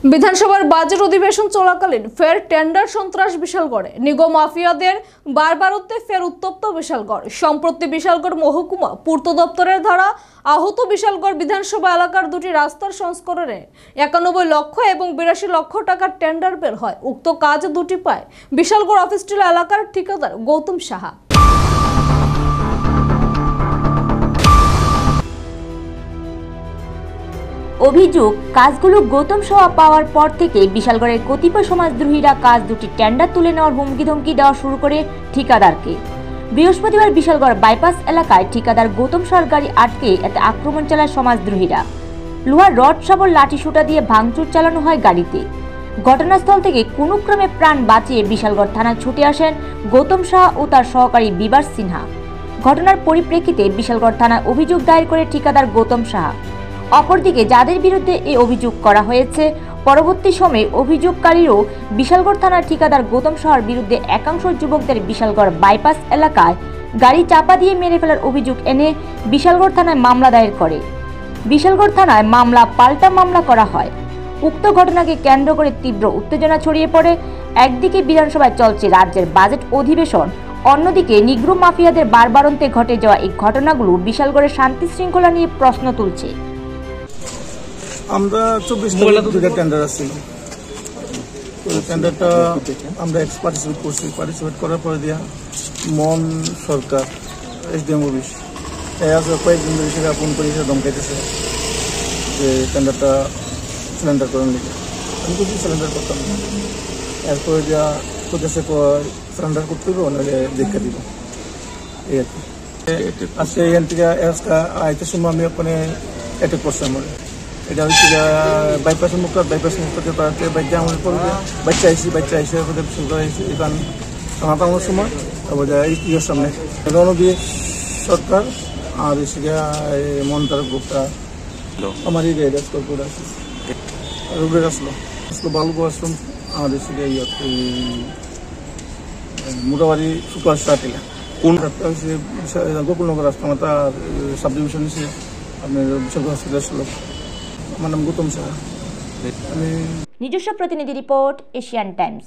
বিধানসভার বাজেট অধিবেশন চলাকালীন ফের টেন্ডার সন্ত্রাস বিশালগড়ে। নিগম মাফিয়াদের বারবারতে ফের উত্তপ্ত বিশালগড়। সম্প্রতি বিশালগড় মহকুমা পূর্ত দপ্তরের দ্বারা আহত বিশালগড় বিধানসভা এলাকার দুটি রাস্তার সংস্করণে 91 লক্ষ এবং 82 লক্ষ টাকার টেন্ডার বের হয়। উক্ত কাজ দুটি পায় বিশালগড় অফিসটিলা এলাকার ঠিকাদার গৌতম সাহা। অভিযোগ, কাজগুলো গৌতম সাহা পাওয়ার পর থেকে বিশালগড়ের কতিপয় সমাজদ্রোহীরা কাজ দুটি টেন্ডার তুলে নেওয়ার হুমকি ধমকি দেওয়া শুরু করে ঠিকাদারকে। বৃহস্পতিবার বিশালগড় বাইপাস এলাকায় ঠিকাদার গৌতম সাহার গাড়ি আটকে এতে আক্রমণ চালায় সমাজদ্রোহীরা। লোহার রড শাবল লাঠি সোঁটা দিয়ে ভাঙচুর চালানো হয় গাড়িতে। ঘটনাস্থল থেকে কোনো ক্রমে প্রাণ বাঁচিয়ে বিশালগড় থানায় ছুটে আসেন গৌতম সাহা ও তার সহকারী বিবাস সিনহা। ঘটনার পরিপ্রেক্ষিতে বিশালগড় থানায় অভিযোগ দায়ের করে ঠিকাদার গৌতম সাহা। অপরদিকে যাদের বিরুদ্ধে এই অভিযোগ করা হয়েছে, পরবর্তী সময়ে অভিযোগকারীও বিশালগড় থানার ঠিকাদার গৌতম সাহার বিরুদ্ধে একাংশ যুবকদের বিশালগড় বাইপাস এলাকায় গাড়ি চাপা দিয়ে মেরে ফেলার অভিযোগ এনে বিশালগড় থানায় মামলা দায়ের করে। বিশালগড় থানায় মামলা পাল্টা মামলা করা হয়। উক্ত ঘটনাকে কেন্দ্র করে তীব্র উত্তেজনা ছড়িয়ে পড়ে। একদিকে বিধানসভায় চলছে রাজ্যের বাজেট অধিবেশন, অন্যদিকে নিগ্রো মাফিয়াদের বারবারন্তে ঘটে যাওয়া এই ঘটনাগুলো বিশালগড়ের শান্তি শৃঙ্খলা নিয়ে প্রশ্ন তুলছে। আমরা 24 টেন্ডার আসছিল, টেন্ডারটা আমরা পার্টিসিপেট করার পরে দিয়া মন সরকার SDM অফিস কয়েকদিন ধরে সেটা ফোন করে ধমকাইতেছে যে টেন্ডারটা সিলিন্ডার করার লিখে। আমি কিছু সিলিন্ডার করতাম না। এরপরে দিয়া কোথাছে সিলিন্ডার করতে হবে, নাহলে দেখা দিব। এই আর কি। আজকে এখান থেকে আইতে সময় আমি ওখানে অ্যাটাক করছি। আমার এটা হচ্ছে বাইপাসের মুখ করতে পারতে বাচ্চা আমাদের পড়বে। বাচ্চা আইসি এখান আমার সময় ইয়ের সামনে রণবীর সরকার আর এসে মন্তার গ্রুপটা আমার কর্পোরেট আসলো, রুবের আসলো বালুগো আসলাম আর এসে মোটাবাড়ি সুপারস্টার টিলা কোন হচ্ছে গোকুলনগর আসলাম। তার সাব ডিভিশন হচ্ছে আপনার বিশালগড় হসপিটাল আসলো। আমার নাম গৌতম সাহা। নিজস্ব প্রতিনিধি রিপোর্ট, এশিয়ান টাইমস।